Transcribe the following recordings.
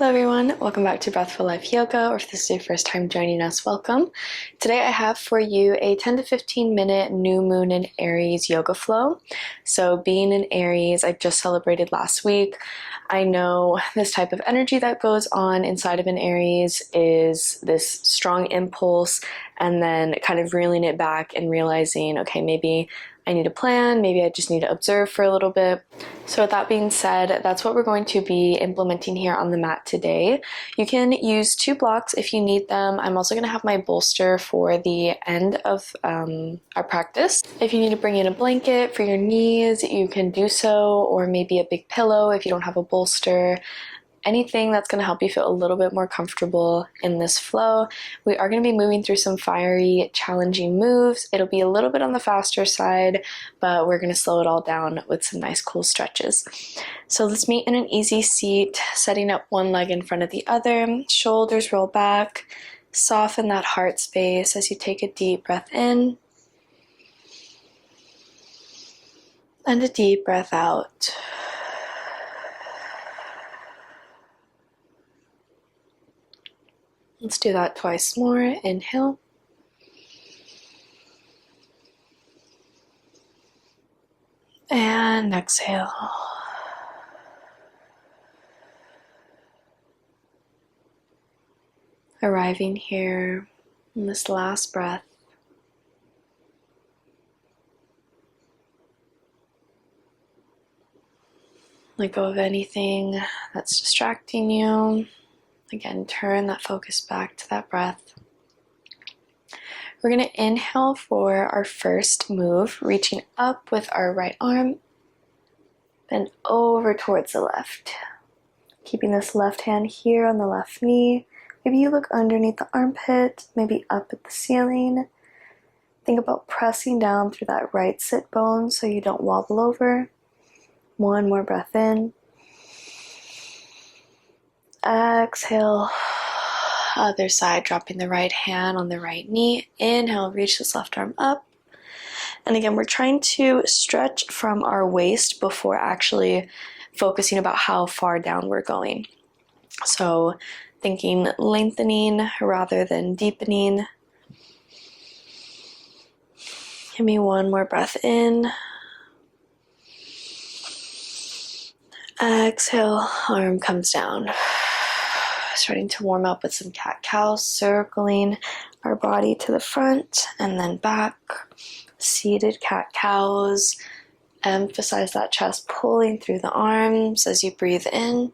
Hello everyone, welcome back to Breathful Life Yoga, or if this is your first time joining us, welcome. Today I have for you a 10 to 15 minute new moon in Aries yoga flow. So being in Aries, I just celebrated last week. I know this type of energy that goes on inside of an Aries is this strong impulse and then kind of reeling it back and realizing, okay, maybe I need a plan, maybe I just need to observe for a little bit. So with that being said, that's what we're going to be implementing here on the mat today. You can use 2 blocks if you need them. I'm also going to have my bolster for the end of our practice. If you need to bring in a blanket for your knees, you can do so, or maybe a big pillow if you don't have a bolster. Anything that's going to help you feel a little bit more comfortable in this flow. We are going to be moving through some fiery, challenging moves. It'll be a little bit on the faster side, but we're going to slow it all down with some nice cool stretches. So let's meet in an easy seat, setting up one leg in front of the other, shoulders roll back, soften that heart space as you take a deep breath in, and a deep breath out. Let's do that twice more. Inhale. And exhale. Arriving here in this last breath. Let go of anything that's distracting you. Again, turn that focus back to that breath. We're going to inhale for our first move, reaching up with our right arm, then over towards the left. Keeping this left hand here on the left knee. Maybe you look underneath the armpit, maybe up at the ceiling. Think about pressing down through that right sit bone so you don't wobble over. One more breath in. Exhale, other side, dropping the right hand on the right knee. Inhale, reach this left arm up. And again, we're trying to stretch from our waist before actually focusing about how far down we're going. So thinking lengthening rather than deepening. Give me one more breath in. Exhale, arm comes down. Starting to warm up with some cat-cow, circling our body to the front and then back. Seated cat-cows. Emphasize that chest pulling through the arms as you breathe in.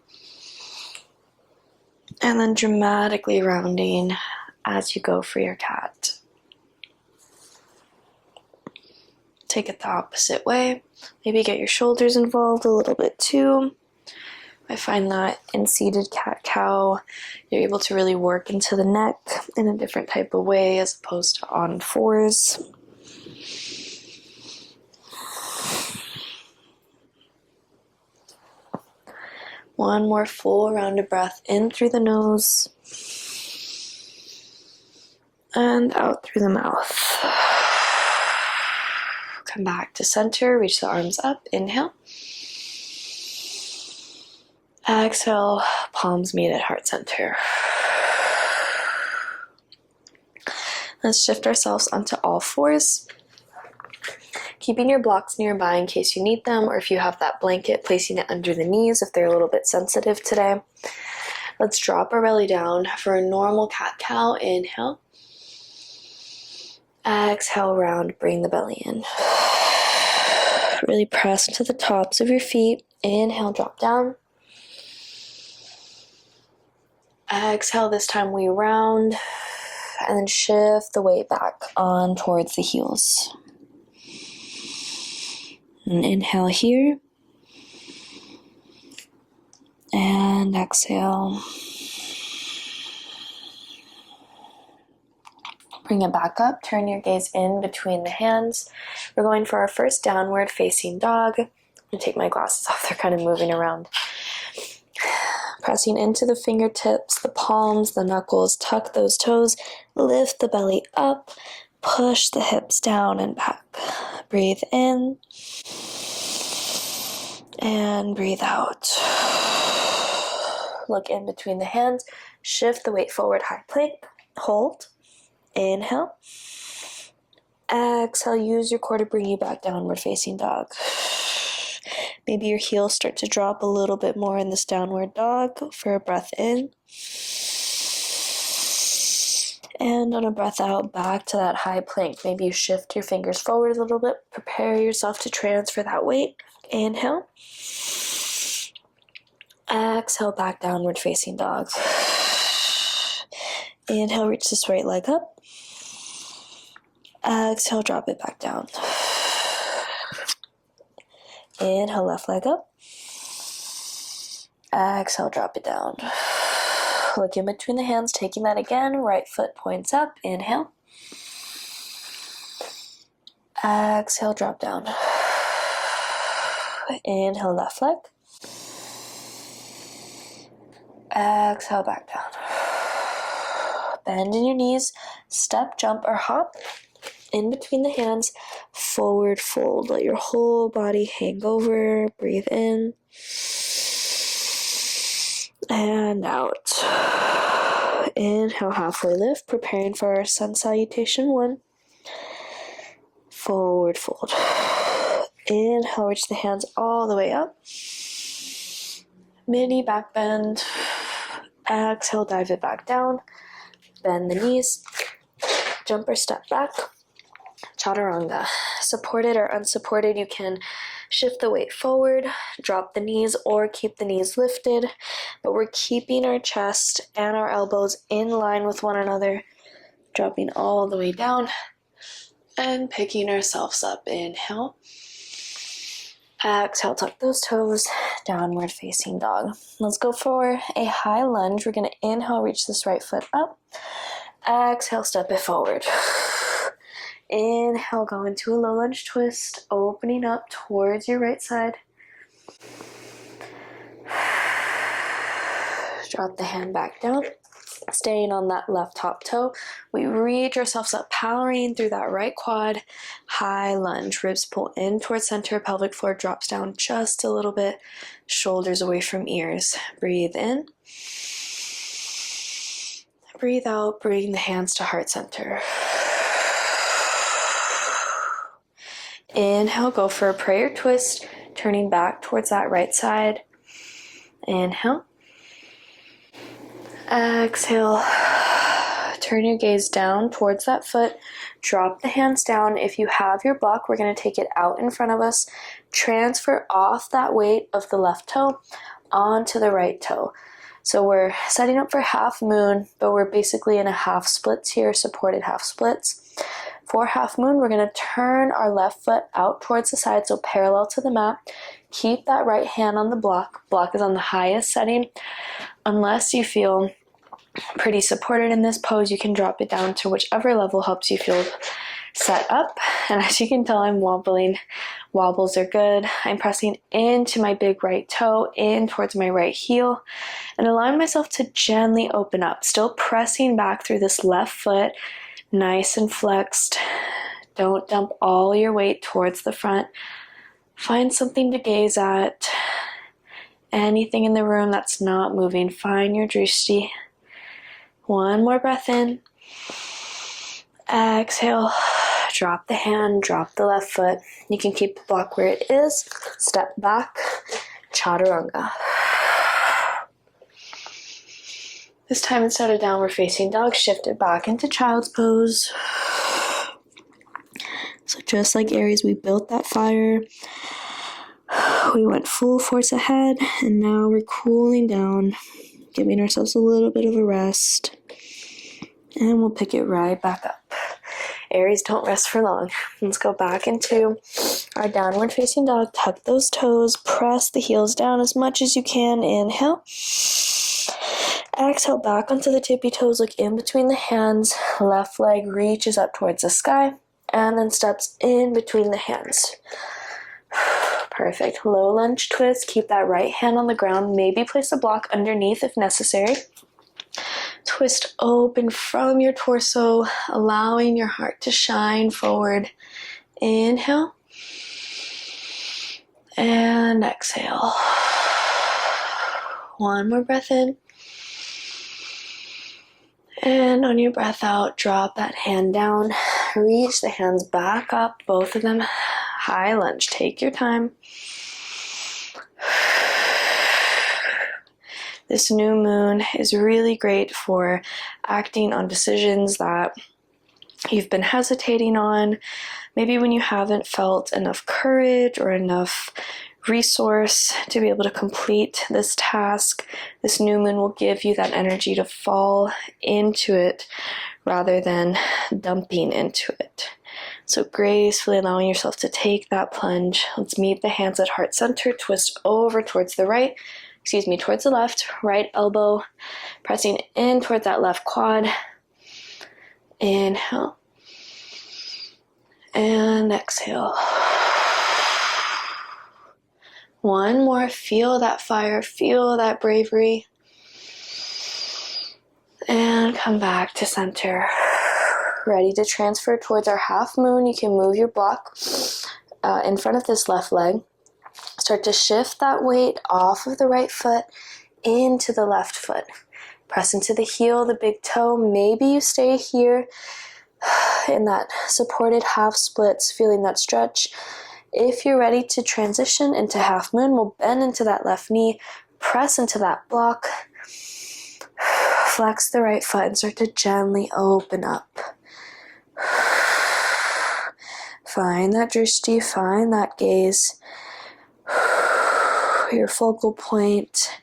And then dramatically rounding as you go for your cat. Take it the opposite way. Maybe get your shoulders involved a little bit too. I find that in seated cat-cow, you're able to really work into the neck in a different type of way as opposed to on 4s. One more full round of breath in through the nose and out through the mouth. Come back to center, reach the arms up, inhale. Exhale, palms meet at heart center. Let's shift ourselves onto all 4s. Keeping your blocks nearby in case you need them, or if you have that blanket, placing it under the knees if they're a little bit sensitive today. Let's drop our belly down for a normal cat-cow. Inhale. Exhale, round, bring the belly in. Really press into the tops of your feet. Inhale, drop down. Exhale, this time we round and then shift the weight back on towards the heels. And inhale here. And exhale. Bring it back up, turn your gaze in between the hands. We're going for our first downward facing dog. I'm going to take my glasses off, they're kind of moving around. Pressing into the fingertips, the palms, the knuckles, tuck those toes, lift the belly up, push the hips down and back. Breathe in and breathe out. look in between the hands, shift the weight forward, high plank, hold, inhale, exhale, use your core to bring you back downward facing dog. Maybe your heels start to drop a little bit more in this downward dog for a breath in. And on a breath out, back to that high plank. Maybe you shift your fingers forward a little bit. Prepare yourself to transfer that weight. Inhale. Exhale, back downward facing dog. Inhale, reach this right leg up. Exhale, drop it back down. Inhale, left leg up. Exhale, drop it down. Look in between the hands, taking that again. Right foot points up. Inhale. Exhale, drop down. Inhale, left leg. Exhale, back down. Bend in your knees. Step, jump, or hop. In between the hands, forward fold. Let your whole body hang over. Breathe in. And out. Inhale, halfway lift. Preparing for our sun salutation 1. Forward fold. Inhale, reach the hands all the way up. Mini back bend. Exhale, dive it back down. Bend the knees. Jump or step back. Chaturanga. Supported or unsupported, you can shift the weight forward, drop the knees, or keep the knees lifted. But we're keeping our chest and our elbows in line with one another, dropping all the way down and picking ourselves up. Inhale. Exhale, tuck those toes, downward facing dog. Let's go for a high lunge. We're going to inhale, reach this right foot up. Exhale, step it forward. Inhale, go into a low lunge twist, opening up towards your right side. Drop the hand back down, staying on that left top toe. We reach ourselves up, powering through that right quad. High lunge, ribs pull in towards center, pelvic floor drops down just a little bit, shoulders away from ears. Breathe in. Breathe out, bring the hands to heart center. Inhale, go for a prayer twist, turning back towards that right side. Inhale. Exhale. Turn your gaze down towards that foot. Drop the hands down. If you have your block, we're going to take it out in front of us. Transfer off that weight of the left toe onto the right toe. So we're setting up for half moon, but we're basically in a half splits here, supported half splits. For half moon, we're going to turn our left foot out towards the side, so parallel to the mat. Keep that right hand on the block. Block is on the highest setting. Unless you feel pretty supported in this pose, you can drop it down to whichever level helps you feel set up. And as you can tell, I'm wobbling. Wobbles are good. I'm pressing into my big right toe, in towards my right heel, and allowing myself to gently open up. Still pressing back through this left foot. Nice and flexed. Don't dump all your weight towards the front. Find something to gaze at. Anything in the room that's not moving. Find your drishti. One more breath in. Exhale. Drop the hand, drop the left foot. You can keep the block where it is. Step back. Chaturanga. This time, instead of downward facing dog, shift it back into child's pose. So just like Aries, we built that fire. We went full force ahead, and now we're cooling down, giving ourselves a little bit of a rest. And we'll pick it right back up. Aries, don't rest for long. Let's go back into our downward facing dog. Tuck those toes, press the heels down as much as you can. Inhale. Exhale, back onto the tippy toes, look in between the hands. Left leg reaches up towards the sky and then steps in between the hands. Perfect. Low lunge twist. Keep that right hand on the ground. Maybe place a block underneath if necessary. Twist open from your torso, allowing your heart to shine forward. Inhale. And exhale. One more breath in. And on your breath out, drop that hand down. Reach the hands back up, both of them. High lunge. Take your time. This new moon is really great for acting on decisions that you've been hesitating on. Maybe when you haven't felt enough courage or enough resource to be able to complete this task, this new moon will give you that energy to fall into it rather than dumping into it. So gracefully allowing yourself to take that plunge. Let's meet the hands at heart center, twist over towards the towards the left, right elbow, pressing in towards that left quad. Inhale. And exhale. One more. Feel that fire, feel that bravery. And come back to center. Ready to transfer towards our half moon. You can move your block in front of this left leg. Start to shift that weight off of the right foot into the left foot. Press into the heel, the big toe. Maybe you stay here in that supported half splits, feeling that stretch. If you're ready to transition into half moon, we'll bend into that left knee, press into that block, flex the right foot, and start to gently open up. Find that drishti, find that gaze, your focal point.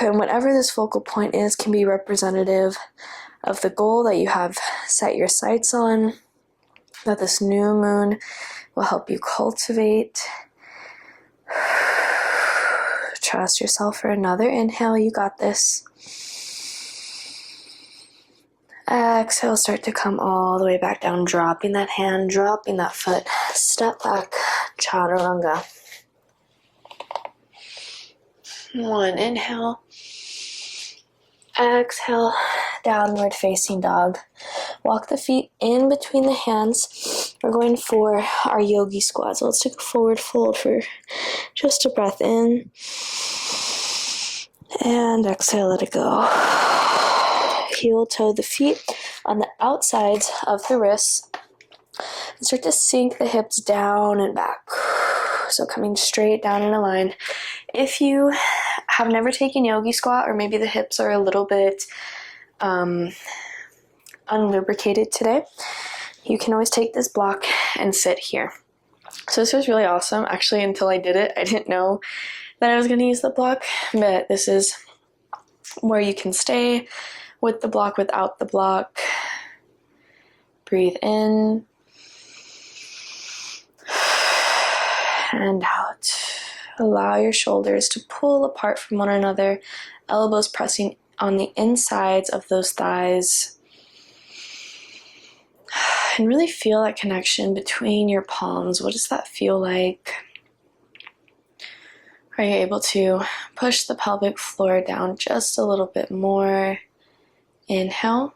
And whatever this focal point is can be representative of the goal that you have set your sights on, that this new moon will help you cultivate. Trust yourself for another inhale. You got this. Exhale, start to come all the way back down, dropping that hand, dropping that foot. Step back, chaturanga. One inhale. Exhale, downward facing dog. Walk the feet in between the hands. We're going for our yogi squat. So let's take a forward fold for just a breath in. And exhale, let it go. Heel toe the feet on the outsides of the wrists. And start to sink the hips down and back. So coming straight down in a line. If you have never taken yogi squat, or maybe the hips are a little bit unlubricated today, you can always take this block and sit here. So this was really awesome. Actually, until I did it, I didn't know that I was going to use the block, but this is where you can stay with the block, without the block. Breathe in and out. Allow your shoulders to pull apart from one another, elbows pressing on the insides of those thighs. And really feel that connection between your palms. What does that feel like? Are you able to push the pelvic floor down just a little bit more? Inhale.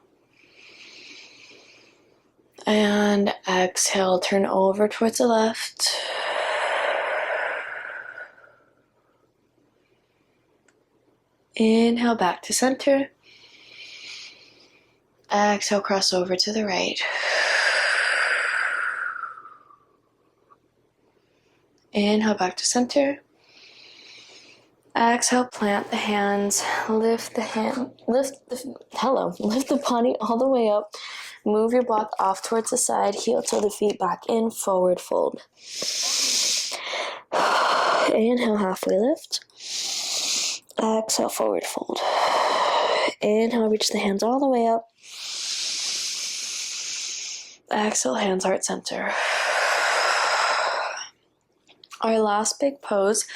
And exhale, turn over towards the left. Inhale, back to center. Exhale, cross over to the right. Inhale, back to center. Exhale, plant the hands, lift the body all the way up. Move your block off towards the side, heel toe the feet back in, forward fold. Inhale, halfway lift. Exhale, forward fold. Inhale, reach the hands all the way up. Exhale, hands heart center. Our last big pose,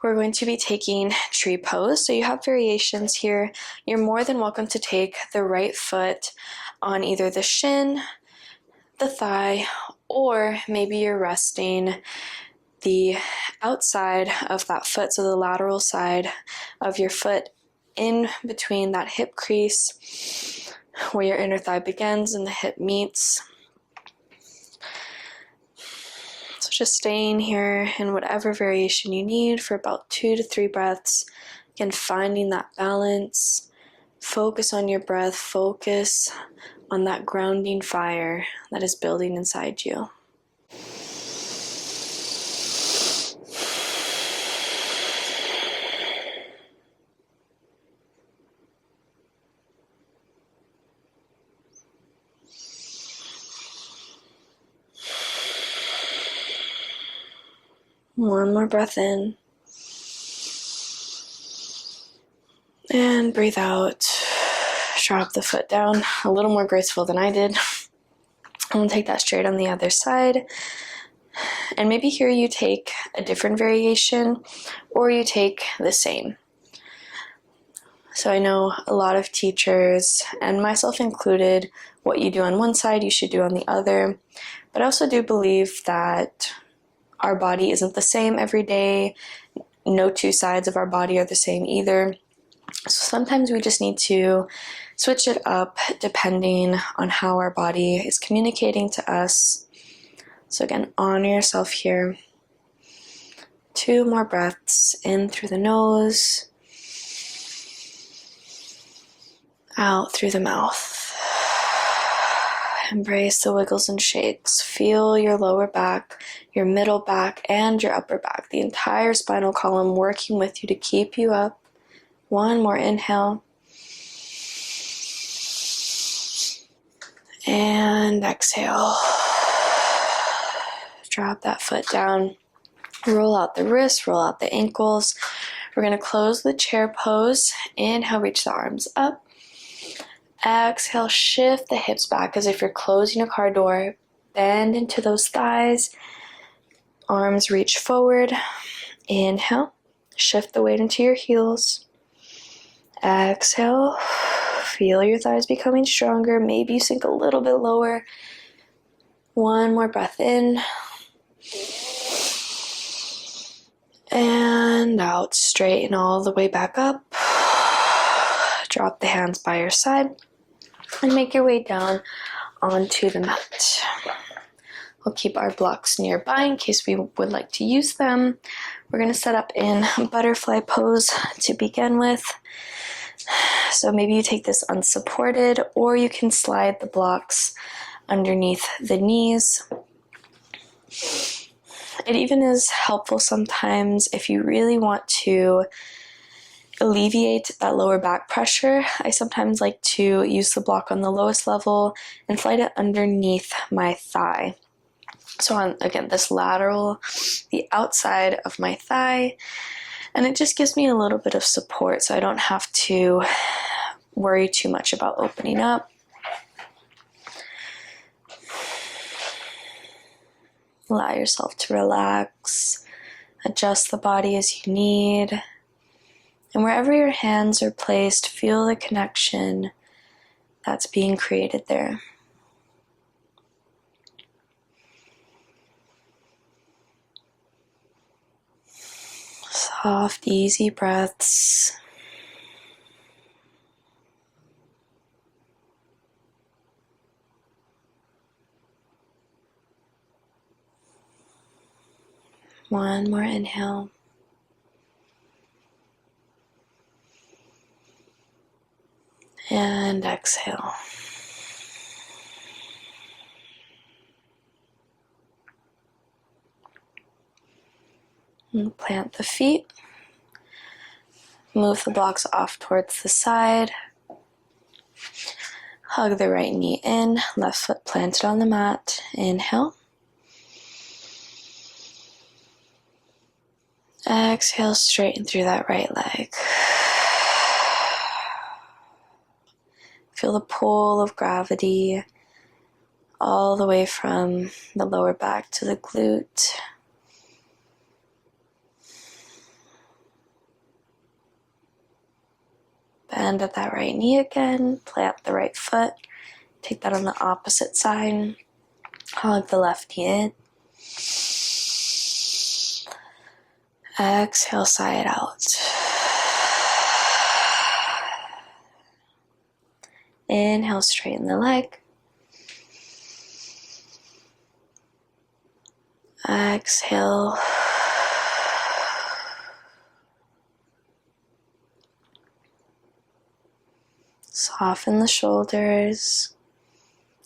we're going to be taking tree pose. So you have variations here. You're more than welcome to take the right foot on either the shin, the thigh, or maybe you're resting the outside of that foot, so the lateral side of your foot in between that hip crease where your inner thigh begins and the hip meets. So just staying here in whatever variation you need for about 2 to 3 breaths. Again, finding that balance. Focus on your breath. Focus on that grounding fire that is building inside you. One more breath in. And breathe out. Drop the foot down. A little more graceful than I did. I'm going to take that straight on the other side. And maybe here you take a different variation, or you take the same. So I know a lot of teachers, and myself included, what you do on one side, you should do on the other. But I also do believe that our body isn't the same every day. No two sides of our body are the same either. So sometimes we just need to switch it up depending on how our body is communicating to us. So again, honor yourself here. 2 more breaths in through the nose, out through the mouth. Embrace the wiggles and shakes. Feel your lower back, your middle back, and your upper back. The entire spinal column working with you to keep you up. 1 more inhale. And exhale. Drop that foot down. Roll out the wrists, roll out the ankles. We're going to close the chair pose. Inhale, reach the arms up. Exhale, shift the hips back as if you're closing a car door. Bend into those thighs. Arms reach forward. Inhale. Shift the weight into your heels. Exhale. Feel your thighs becoming stronger. Maybe you sink a little bit lower. 1 more breath in. And out. Straighten all the way back up. Drop the hands by your side. And make your way down onto the mat. We'll keep our blocks nearby in case we would like to use them. We're going to set up in butterfly pose to begin with. So maybe you take this unsupported, or you can slide the blocks underneath the knees. It even is helpful sometimes if you really want to alleviate that lower back pressure. I sometimes like to use the block on the lowest level and slide it underneath my thigh. So on, again, this lateral, the outside of my thigh, and it just gives me a little bit of support so I don't have to worry too much about opening up. Allow yourself to relax, adjust the body as you need. And wherever your hands are placed, feel the connection that's being created there. Soft, easy breaths. One more inhale. And exhale. And plant the feet. Move the blocks off towards the side. Hug the right knee in, left foot planted on the mat. Inhale. Exhale, straighten through that right leg. Feel the pull of gravity all the way from the lower back to the glute. Bend at that right knee again, plant the right foot, take that on the opposite side, hug the left knee in. Exhale, sigh it out. Inhale, straighten the leg. Exhale. Soften the shoulders.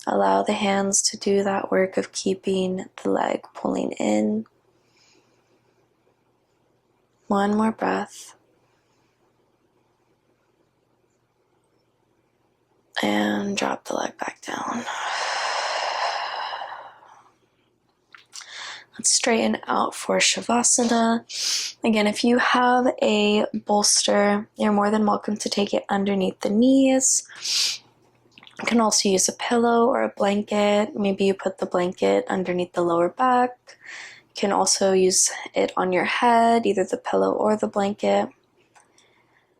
Allow the hands to do that work of keeping the leg pulling in. One more breath. And drop the leg back down. Let's straighten out for Shavasana. Again, if you have a bolster, you're more than welcome to take it underneath the knees. You can also use a pillow or a blanket. Maybe you put the blanket underneath the lower back. You can also use it on your head, either the pillow or the blanket.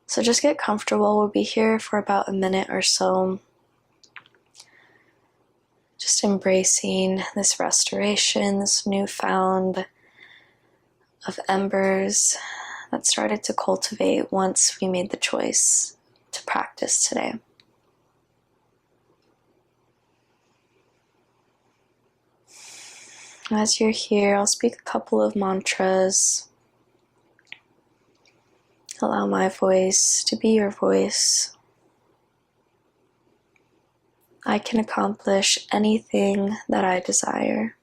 So just get comfortable. We'll be here for about a minute or so. Just embracing this restoration, this newfound of embers that started to cultivate once we made the choice to practice today. As you're here, I'll speak a couple of mantras. Allow my voice to be your voice. I can accomplish anything that I desire.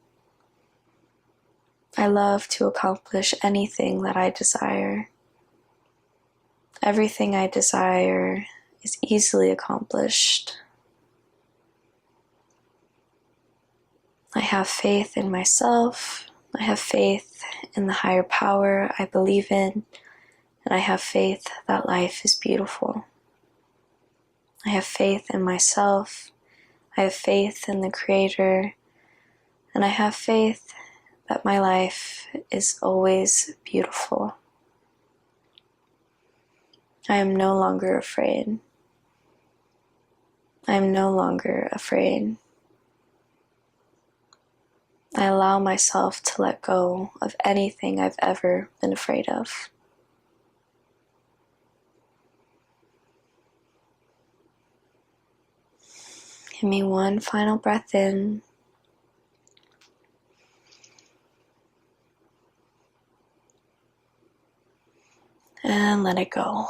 I love to accomplish anything that I desire. Everything I desire is easily accomplished. I have faith in myself. I have faith in the higher power I believe in. And I have faith that life is beautiful. I have faith in myself. I have faith in the Creator. And I have faith that my life is always beautiful. I am no longer afraid. I am no longer afraid. I allow myself to let go of anything I've ever been afraid of. Give me one final breath in. And let it go.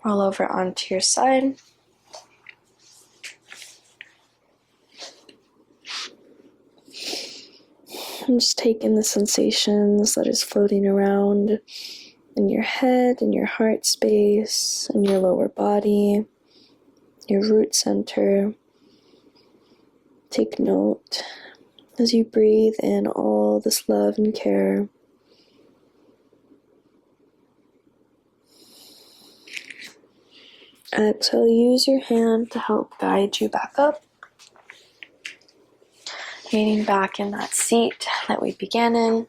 Roll over onto your side. And just take in the sensations that is floating around in your head, in your heart space, in your lower body, your root center. Take note as you breathe in all this love and care. Exhale, use your hand to help guide you back up. Leaning back in that seat that we began in.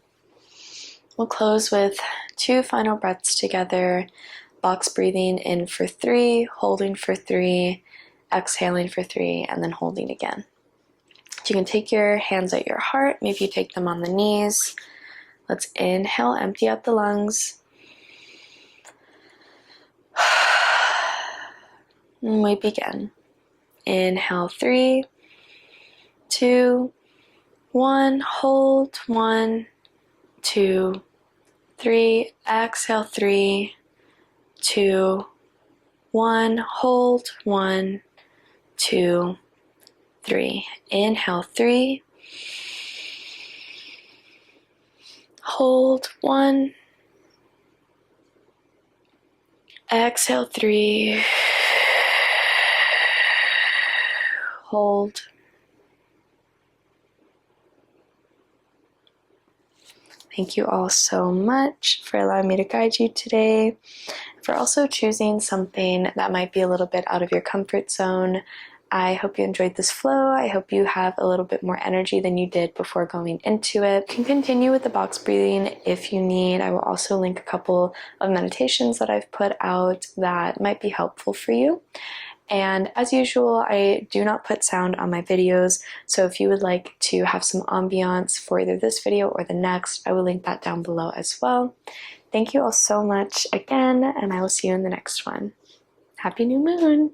We'll close with 2 final breaths together. Box breathing in for 3, holding for 3, exhaling for 3, and then holding again. You can take your hands at your heart. Maybe you take them on the knees. Let's inhale, empty out the lungs. And we begin. Inhale, 3, 2, 1. Hold, 1, 2, 3. Exhale, 3, 2, 1. Hold, 1, 2, 3. Inhale, 3. Hold, 1. Exhale, 3. Hold. Thank you all so much for allowing me to guide you today, for also choosing something that might be a little bit out of your comfort zone. I hope you enjoyed this flow. I hope you have a little bit more energy than you did before going into it. You can continue with the box breathing if you need. I will also link a couple of meditations that I've put out that might be helpful for you. And as usual, I do not put sound on my videos, so if you would like to have some ambiance for either this video or the next, I will link that down below as well. Thank you all so much again, and I will see you in the next one. Happy New Moon!